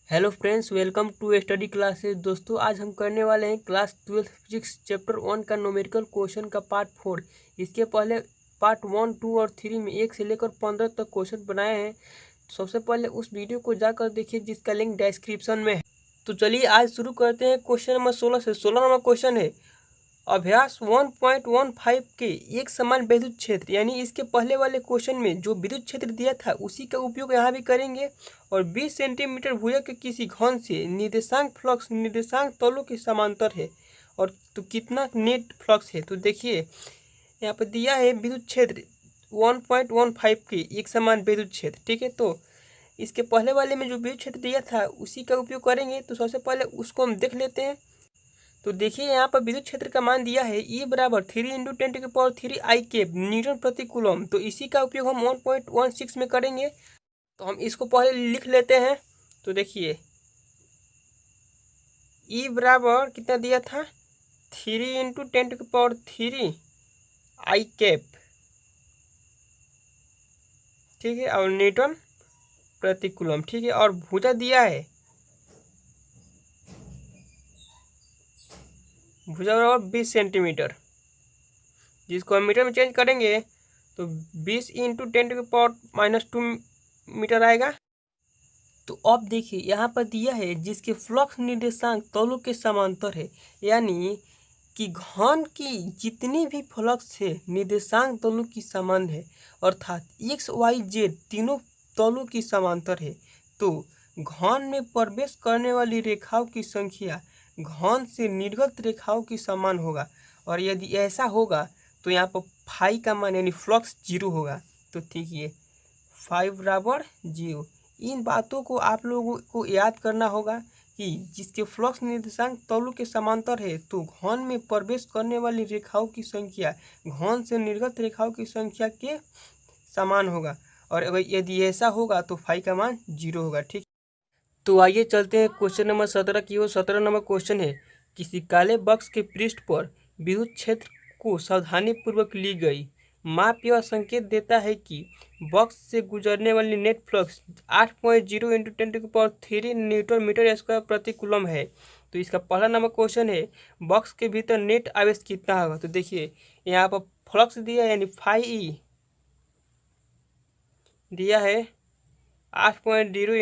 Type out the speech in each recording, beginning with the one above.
Hello friends, welcome to study classes. दोस्तों, आज हम करने वाले हैं क्लास 12 फिजिक्स चैप्टर 1 का न्यूमेरिकल क्वेश्चन का पार्ट 4। इसके पहले पार्ट 1, 2 और 3 में 1 से लेकर 15 तक क्वेश्चन बनाए हैं। तो सबसे पहले उस वीडियो को जाकर देखिए जिसका लिंक डिस्क्रिप्शन में है। तो चलिए आज शुरू करते हैं क्वेश्चन नंबर 16 से। 16 नंबर क्वेश्चन है, अभ्यास 1.15 के एक समान विद्युत क्षेत्र, यानी इसके पहले वाले क्वेश्चन में जो विद्युत क्षेत्र दिया था उसी का उपयोग यहाँ भी करेंगे। और 20 सेंटीमीटर भुजा के किसी घन से निर्देशांक फ्लक्स निर्देशांक तलों के समांतर है। और तो कितना नेट फ्लक्स है, तो देखिए यहाँ पर दिया है विद्युत क्षेत्र 1.15 के एक समान विद्युत क्षेत्र। ठीक है, तो इसके पहले वाले में जो विद्युत क्षेत्र दिया था उसी का उपयोग करेंगे। तो सबसे पहले उसको हम देख लेते हैं। तो देखिए यहाँ पर विद्युत क्षेत्र का मान दिया है E बराबर 3 × 10⁻³ आई कैप न्यूटन प्रति कूलम। तो इसी का उपयोग हम 1.16 में करेंगे। तो हम इसको पहले लिख लेते हैं। तो देखिए E बराबर कितना दिया था, 3 × 10⁻³ आई कैप, ठीक है, और न्यूटन प्रति कूलम। ठीक है, और भुजा दिया है, भुजा बराबर 20 सेंटीमीटर, जिसको हम मीटर में चेंज करेंगे तो 20 × 10⁻² मीटर आएगा। तो अब देखिए यहाँ पर दिया है जिसके फ्लक्स निर्देशांक तलों के समांतर है, यानी कि घन की जितनी भी फ्लक्स है निर्देशांक तलों की समान है, अर्थात एक्स वाई जेड तीनों तलों की समांतर है। तो घन में प्रवेश करने वाली रेखाओं की संख्या घन से निर्गत रेखाओं की समान होगा। और यदि ऐसा होगा तो यहाँ पर फाई का मान यानी फ्लक्स 0 होगा। तो ठीक है, 5 बराबर 0। इन बातों को आप लोगों को याद करना होगा कि जिसके फ्लक्स निर्देशांक तलों के समांतर है तो घन में प्रवेश करने वाली रेखाओं की संख्या घन से निर्गत रेखाओं की संख्या के समान होगा। और अगर यदि ऐसा होगा तो फाई का मान 0 होगा। ठीक, तो आइए चलते हैं क्वेश्चन नंबर 17 की ओर। 17 नंबर क्वेश्चन है, किसी काले बक्स के पृष्ठ पर विद्युत क्षेत्र को सावधानीपूर्वक ली गई माप यह संकेत देता है कि बॉक्स से गुजरने वाली net flux 8.0 × 10⁻³ newton metre square प्रति कूलम है। तो इसका पहला नंबर क्वेश्चन है, बॉक्स के भीतर नेट आवेश कितना होगा। तो देखिए यहाँ पर फ्लक्स दिया है यानी फाई ई दिया है 8.0 ×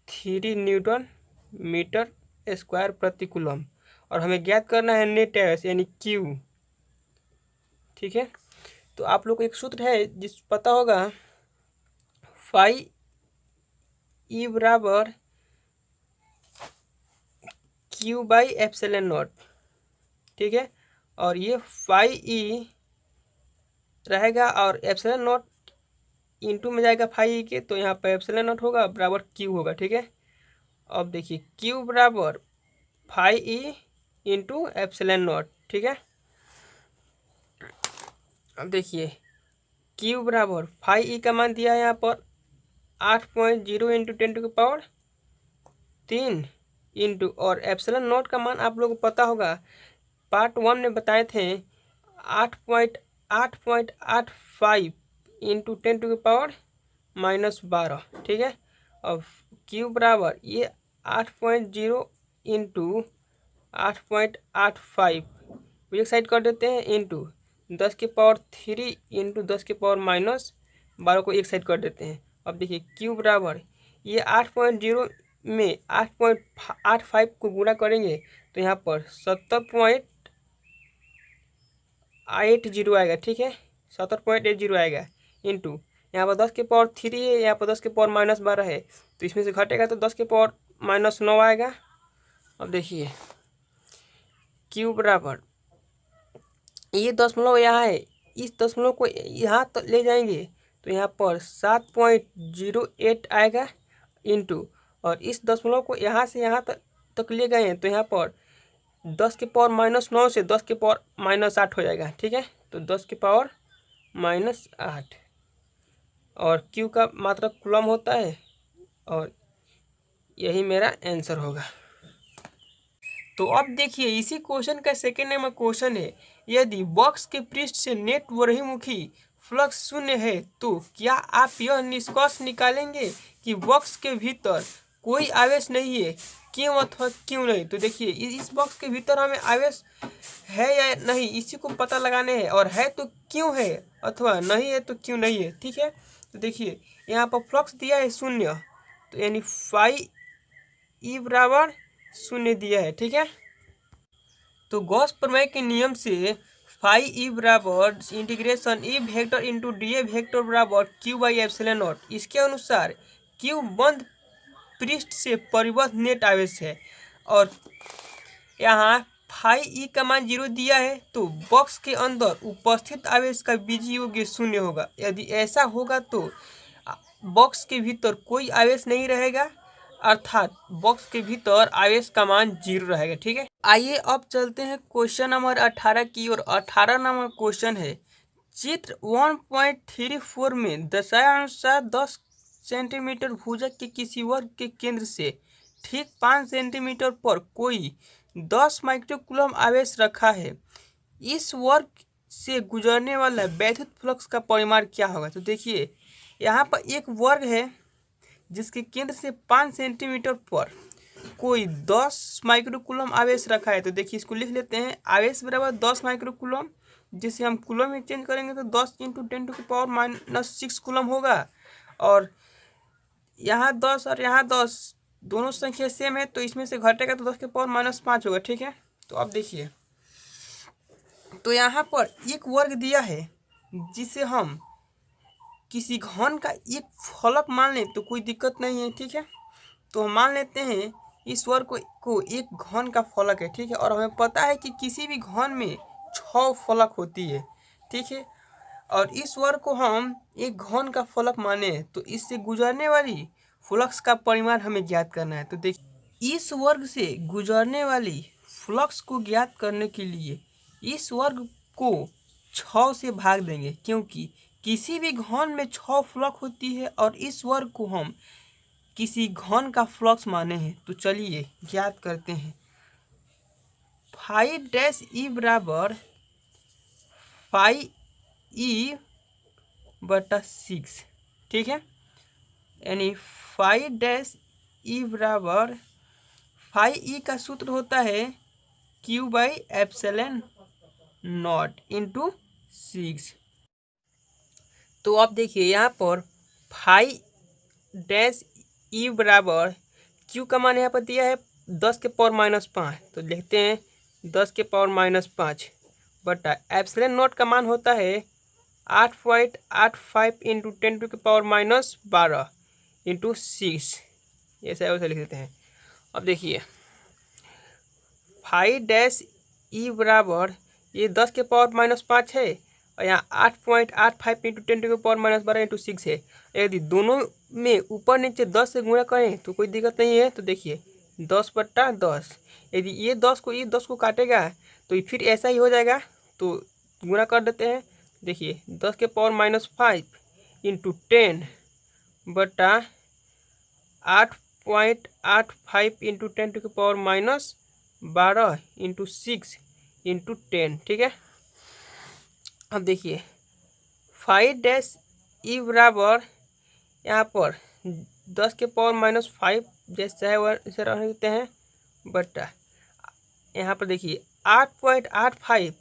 10⁻³ न्यूटन मीटर स्क्वायर प्रति कूलम। और हमें ज्ञात करना है नेट आवेश यानी क्यू। ठीक है, तो आप लोग को एक सूत्र है जिस पता होगा, फाई ई बराबर क्यू बाई एप्सिलॉन नॉट। ठीक है, और ये फाई ई रहेगा और एप्सिलॉन नॉट इंटू में जाएगा फाई ई के, तो यहाँ पर एप्सिलॉन नॉट होगा बराबर क्यू होगा। ठीक है, अब देखिए क्यू बराबर phi E into epsilon nought. ठीक है, अब देखिए क्यू बराबर फाई ई का मान दिया है यहाँ पर 8.0 × 10⁻³ इंटू, और एप्सिलॉन नॉट का मान आप लोगों को पता होगा, पार्ट 1 में बताए थे 8.85 इंटू 10⁻⁻12। ठीक है, अब क्यू बराबर ये 8.0 इंटू 8.85 एक साइड कर देते हैं, इंटू 10⁻³ इंटू 10⁻⁻12 को एक साइड कर देते हैं। अब देखिए क्यू बराबर ये 8.0 में 8.85 को गुणा करेंगे तो यहाँ पर 70.80 आएगा। ठीक है, 70.80 आएगा, इंटू यहाँ पर 10⁻³ है, यहाँ पर 10⁻⁻12 है, तो इसमें से घटेगा तो 10⁻⁻9 आएगा। अब देखिए क्यू बराबर ये दशमलव यहाँ है, इस दशमलव को यहाँ तक ले जाएंगे तो यहाँ पर 7.08 आएगा, इंटू, और इस दशमलव को यहाँ से यहाँ तक ले गए हैं तो यहाँ पर 10⁻⁻9 से 10⁻⁻8 हो जाएगा। ठीक है, तो 10⁻⁻8 और क्यू का मात्रक कूलम होता है, और यही मेरा आंसर होगा। तो अब देखिए इसी क्वेश्चन का सेकेंड नंबर क्वेश्चन है, यदि बॉक्स के पृष्ठ से नेट बहिर्मुखी फ्लक्स शून्य है तो क्या आप यह निष्कर्ष निकालेंगे कि बॉक्स के भीतर कोई आवेश नहीं है, क्यों अथवा क्यों नहीं। तो देखिए इस बॉक्स के भीतर हमें आवेश है या नहीं इसी को पता लगाने हैं, और है तो क्यों है अथवा नहीं है तो क्यों नहीं है। ठीक है, तो देखिए यहाँ पर फ्लक्स दिया है 0, तो यानी फाई ई बराबर 0 दिया है। ठीक है, तो गॉस प्रमेय के नियम से फाई ई बराबर integration E vector into D A vector बराबर क्यू बाई एप्सिलॉन नॉट। इसके अनुसार क्यू बंद पृष्ठ से परिबद्ध नेट आवेश है, और यहाँ फाई ई का मान 0 दिया है, तो बॉक्स के अंदर उपस्थित आवेश का बीजीय 0 होगा। यदि ऐसा होगा तो बॉक्स के भीतर कोई आवेश नहीं रहेगा, अर्थात बॉक्स के भीतर आवेश का मान 0 रहेगा। ठीक है, आइए अब चलते हैं क्वेश्चन नंबर 18 की ओर। 18 नंबर क्वेश्चन है, चित्र 1.34 में दर्शाया अनुसार 10 सेंटीमीटर भुजा के किसी वर्ग के केंद्र से ठीक 5 सेंटीमीटर पर कोई 10 माइक्रोकूलम आवेश रखा है। इस वर्ग से गुजरने वाला वैद्युत फ्लक्स का परिमाण क्या होगा। तो देखिए यहाँ पर एक वर्ग है जिसके केंद्र से 5 सेंटीमीटर पर कोई 10 माइक्रोकूलम आवेश रखा है। तो देखिए इसको लिख लेते हैं, आवेश बराबर 10 माइक्रोकूलम, जिसे हम कूलम में चेंज करेंगे तो 10 × 10⁻⁻6 कूलम होगा। और यहाँ 10 और यहाँ 10 दोनों संख्या सेम है, तो इसमें से घटेगा तो 10⁻⁻5 होगा। ठीक है, तो अब देखिए, तो यहाँ पर एक वर्ग दिया है जिसे हम किसी घन का एक फलक मान लें तो कोई दिक्कत नहीं है। ठीक है, तो हम मान लेते हैं इस वर्ग को एक घन का फलक है। ठीक है, और हमें पता है कि किसी भी घन में 6 फलक होती है। ठीक है, और इस वर्ग को हम एक घन का फलक माने हैं, तो इससे गुजरने वाली फ्लक्स का परिमाण हमें ज्ञात करना है। तो देखिए इस वर्ग से गुजरने वाली फ्लक्स को ज्ञात करने के लिए इस वर्ग को 6 से भाग देंगे, क्योंकि किसी भी घन में 6 फ्लक्स होती है और इस वर्ग को हम किसी घन का फ्लक्स माने हैं। तो चलिए ज्ञात करते हैं, फाई डैश ई बराबर फाई ई बटा 6। ठीक है, यानी फाई डैश ई बराबर फाई ई का सूत्र होता है Q by epsilon not into 6। तो आप देखिए यहाँ पर फाई डैश ई बराबर क्यू का मान यहाँ पर दिया है 10⁻⁻5, तो लिखते हैं 10⁻⁻5 बटा एप्सिलॉन नॉट का मान होता है 8.85 × 10⁻12 इंटू 6, ऐसा वैसे लिख देते हैं। अब देखिए फाई डैश ई बराबर ये 10⁻⁻5 है, और यहाँ 8.85 × 10⁻12 इंटू 6 है। यदि दोनों में ऊपर नीचे 10 से गुणा करें तो कोई दिक्कत नहीं है। तो देखिए 10/10, यदि ये 10 को काटेगा तो फिर ऐसा ही हो जाएगा, तो गुणा कर देते हैं। देखिए 10⁻⁻5 इंटू 10 बटा 8.85 इंटू 10⁻12 इंटू 6 इंटू 10। ठीक है, अब देखिए फाई डैश ई बराबर यहाँ पर 10⁻⁻5 जैसा है वैसे रहने देते हैं, बटा यहाँ पर देखिए 8.85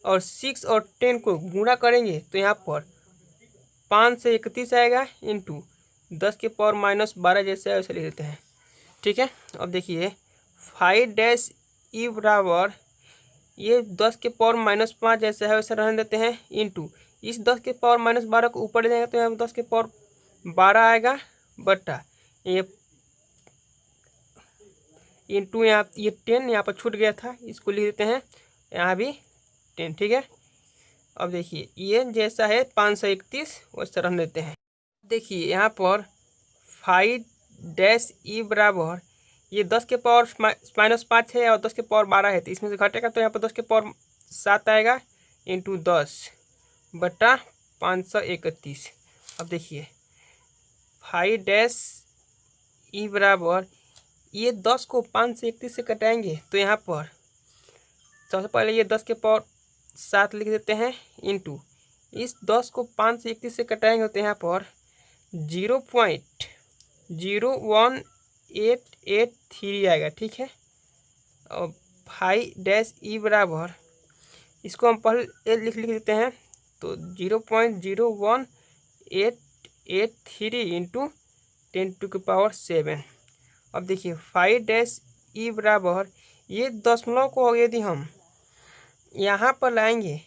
और 6 और 10 को गुणा करेंगे तो यहाँ पर 5 से 31 आएगा, इंटू 10⁻⁻12 जैसे है वैसे लिख देते हैं। ठीक है, अब देखिए फाई डैश ई बराबर ये 10⁻⁻5 जैसा है वैसे रहने देते हैं, इंटू इस 10⁻⁻12 को ऊपर ले जाएंगे तो यहाँ पर 10⁻12 आएगा, बटा ये इंटू यहाँ ये 10 यहाँ पर छूट गया था, इसको लिख देते हैं यहाँ भी 10। ठीक है, अब देखिए ये जैसा है 531 वैसे रहने देते हैं। देखिए यहाँ पर फाई डैश ई बराबर ये 10⁻⁻5 है और 10⁻12 है, तो इसमें से घटेगा तो यहाँ पर 10⁻7 आएगा, इंटू 10 बटा 531। अब देखिए फाई डैश ई बराबर ये 10 को 5 से 31 से कटाएंगे तो यहाँ पर सबसे पहले ये 10⁻7 लिख देते हैं, इंटू इस 10 को 5 से 31 से कटाएंगे तो यहाँ पर 0.5 0.1883 आएगा, ठीक है। और फाई डैश ई बराबर, इसको हम पहले लिख देते हैं, तो 0.01883 इंटू 10⁻⁷। अब देखिए फाइव डैश ई बराबर, ये दशमलव को यदि हम यहाँ पर लाएंगे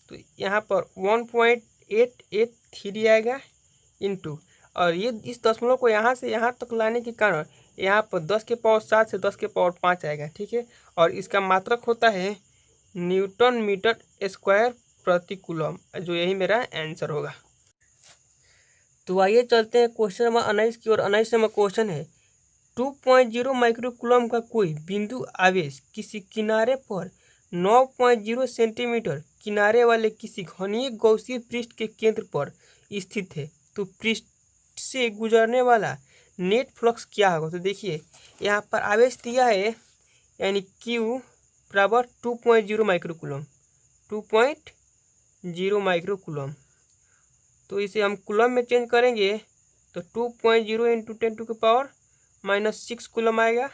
तो यहाँ पर 1.883 आएगा इंटू, और ये इस दशमलव को यहाँ से यहाँ तक लाने के कारण यहाँ पर 10⁻7 से 10⁻5 आएगा, ठीक है। और इसका मात्रक होता है न्यूटन मीटर स्क्वायर प्रति कूलम, जो यही मेरा आंसर होगा। तो आइए चलते हैं क्वेश्चन नंबर 19 की ओर। 19 नंबर क्वेश्चन है 2.0 माइक्रो कूलम का कोई बिंदु आवेश किसी किनारे पर 9.0 सेंटीमीटर किनारे वाले किसी घनीय गौसीय पृष्ठ के केंद्र पर स्थित है, तो पृष्ठ से गुजरने वाला नेट फ्लक्स क्या होगा। तो देखिए यहाँ पर आवेश दिया है, यानी Q बराबर 2.0 माइक्रो कूलम, 2.0 माइक्रो कूलम। तो इसे हम कूलम में चेंज करेंगे तो 2.0 इंटू 10⁻⁻6 कूलम आएगा।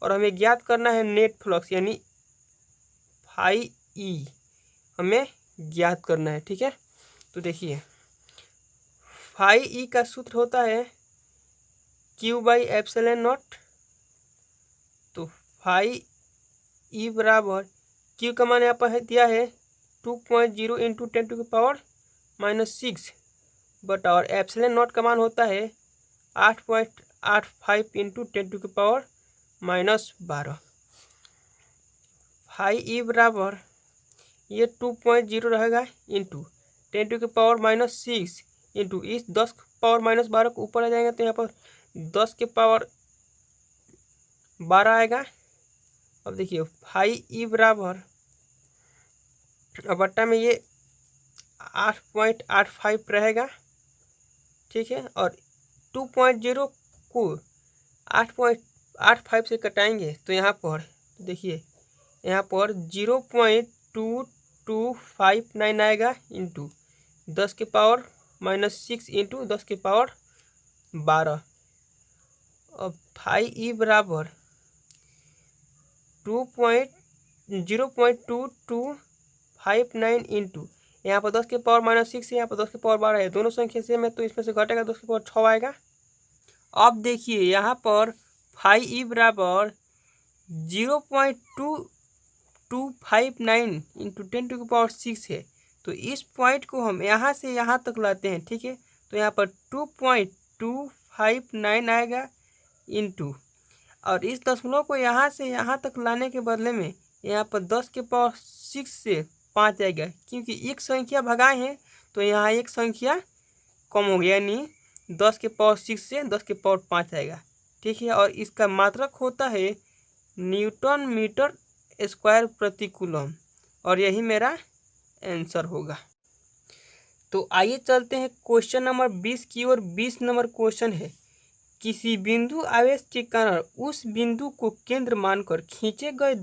और हमें ज्ञात करना है नेट फ्लक्स, यानी फाई ई हमें ज्ञात करना है, ठीक है। तो देखिए फाई ई का सूत्र होता है Q/ε0। तो फाई ई बराबर Q का मान यहाँ पर दिया है 2.0 इंटू 10⁻⁻6 बट, और ε0 का मान होता है 8.85 इंटू 10⁻⁻12। फाई ई बराबर ये 2.0 रहेगा इंटू 10⁻⁻6 इंटू इस 10⁻⁻12 को ऊपर आ जाएगा तो यहाँ पर 10⁻12 आएगा। अब देखिए फाई ई बराबर बट्टा में ये 8.85 रहेगा, ठीक है। और 2.0 को 8.85 से कटाएंगे तो यहाँ पर देखिए यहाँ पर 0.2259 आएगा इंटू 10⁻⁻6 इंटू 10⁻12। अब फाई ई बराबर 0.2259 इंटू यहाँ पर 10⁻⁻6 है, यहाँ पर 10⁻12 है, दोनों संख्या सेम है तो इसमें से घटेगा 10⁻6 आएगा। अब देखिए यहाँ पर फाई ई बराबर 0.2259 इंटू 10⁻6 है, तो इस पॉइंट को हम यहाँ से यहाँ तक लाते हैं, ठीक है। तो यहाँ पर 2.259 आएगा इंटू, और इस दशमलव को यहाँ से यहाँ तक लाने के बदले में यहाँ पर 10⁻6 से 5 आएगा, क्योंकि एक संख्या भगाए हैं तो यहाँ एक संख्या कम हो गया, यानी 10⁻6 से 10⁻5 आएगा, ठीक है। और इसका मात्रक होता है न्यूटन मीटर स्क्वायर प्रति कूलम, और यही मेरा आंसर होगा। तो आइए चलते हैं क्वेश्चन नंबर 20 की ओर। 20 नंबर क्वेश्चन है किसी बिंदु आवेश के कारण उस बिंदु को केंद्र मानकर खींचे गए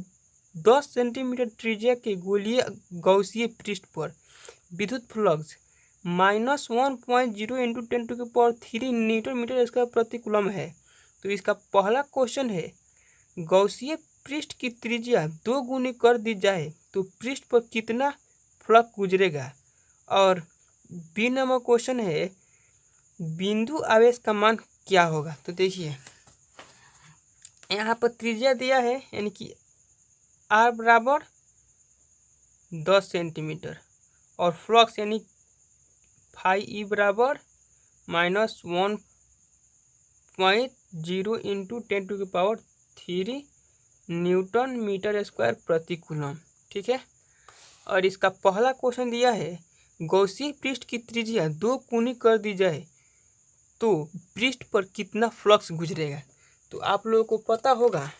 10 सेंटीमीटर त्रिज्या के गोलीय गौसीय पृष्ठ पर विद्युत flux -1.0 into 10⁻³ newton metre square प्रति कूलम है। तो इसका पहला क्वेश्चन है गौसीय पृष्ठ की त्रिज्या 2 गुनी कर दी जाए तो पृष्ठ पर कितना फ्लक्स गुजरेगा। और बी नंबर क्वेश्चन है बिंदु आवेश का मान क्या होगा। तो देखिए यहाँ पर त्रिज्या दिया है, यानी कि r बराबर 10 सेंटीमीटर, और फ्लक्स यानी फाई ई बराबर -1.0 इंटू 10⁻³ न्यूटन मीटर स्क्वायर प्रति कूलम, ठीक है। और इसका पहला क्वेश्चन दिया है गौसीय पृष्ठ की त्रिज्या 2 गुनी कर दी जाए तो पृष्ठ पर कितना फ्लक्स गुजरेगा। तो आप लोगों को पता होगा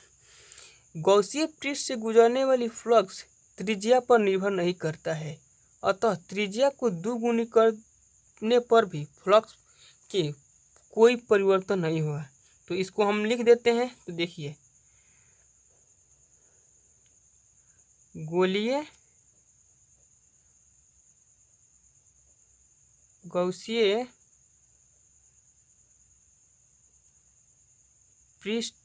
गौसीय पृष्ठ से गुजरने वाली फ्लक्स त्रिज्या पर निर्भर नहीं करता है, अतः त्रिज्या को 2 गुनी करने पर भी फ्लक्स के कोई परिवर्तन नहीं हुआ। तो इसको हम लिख देते हैं। तो देखिए गोलीय गौसीय पृष्ठ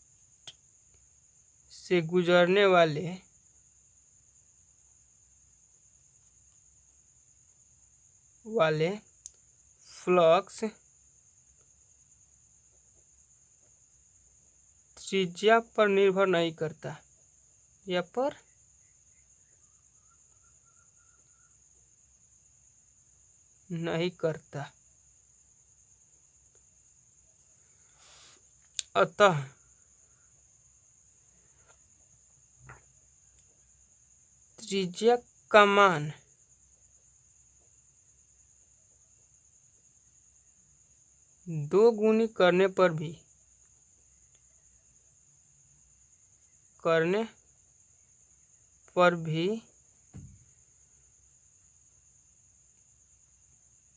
से गुजरने वाले फ्लक्स त्रिज्या पर निर्भर नहीं करता, या पर नहीं करता। अतः त्रिज्या का मान दो गुनी करने पर भी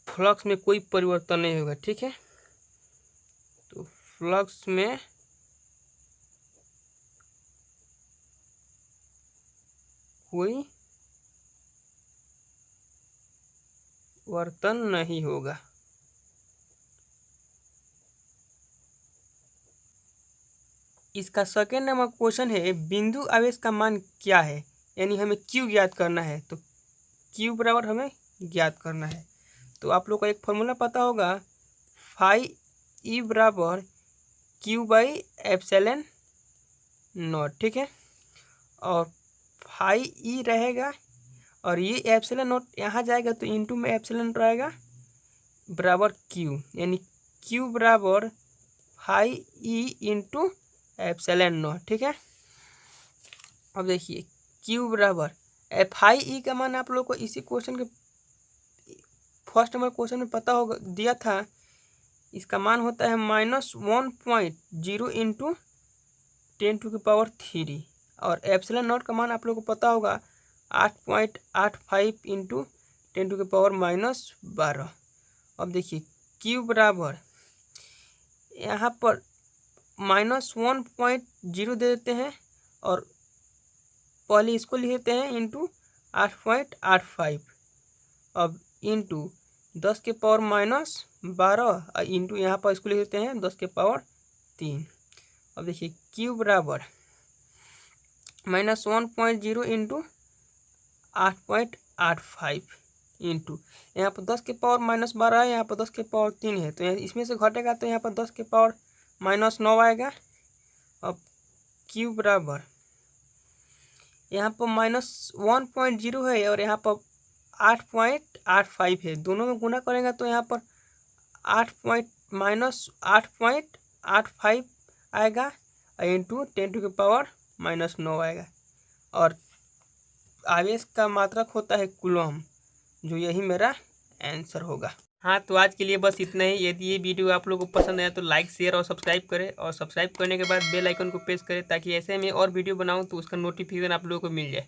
फ्लक्स में कोई परिवर्तन नहीं होगा। ठीक है, तो फ्लक्स में कोई वर्तन नहीं होगा। इसका सेकेंड नंबर क्वेश्चन है, बिंदु आवेश का मान क्या है, यानी हमें क्यू ज्ञात करना है। तो क्यू बराबर हमें ज्ञात करना है। तो आप लोग को एक फॉर्मूला पता होगा, फाई ई बराबर क्यू बाई एप्सिलॉन नॉट। ठीक है, और फाई ई रहेगा और ये एप्सिलॉन नॉट यहाँ जाएगा तो इनटू में एप्सिलॉन रहेगा बराबर क्यू, यानी क्यू बराबर phi E into epsilon nought. ठीक है, अब देखिए क्यू बराबर फाई ई का मान आप लोग को इसी क्वेश्चन के फर्स्ट नंबर क्वेश्चन में पता होगा, दिया था। इसका मान होता है -1.0 इंटू 10⁻³ और एप्सिलॉन नॉट का मान आप लोग को पता होगा 8.85 इंटू 10⁻⁻12। अब देखिए क्यू बराबर यहाँ पर -1.0 दे देते हैं और पहले इसको लिख देते हैं इंटू 8.85, अब इंटू 10⁻⁻12 इंटू यहाँ पर इसको लिख देते हैं 10⁻3। अब देखिए क्यू बराबर -1.0 इंटू 8.85 इंटू यहाँ पर 10⁻⁻12 है, यहाँ पर 10⁻3 है, तो इसमें से घटेगा तो यहाँ पर 10⁻⁻9 आएगा। अब क्यू बराबर यहाँ पर -1.0 है और यहाँ पर 8.85 है, दोनों में गुना करेंगे तो यहाँ पर -8.85 आएगा इंटू 10⁻⁻9 आएगा। और आवेश का मात्रक होता है कूलम, जो यही मेरा आंसर होगा। हाँ, तो आज के लिए बस इतना ही। यदि ये वीडियो आप लोगों को पसंद आया तो लाइक शेयर और सब्सक्राइब करें, और सब्सक्राइब करने के बाद बेल आइकन को प्रेस करें ताकि ऐसे में और वीडियो बनाऊं तो उसका नोटिफिकेशन आप लोगों को मिल जाए।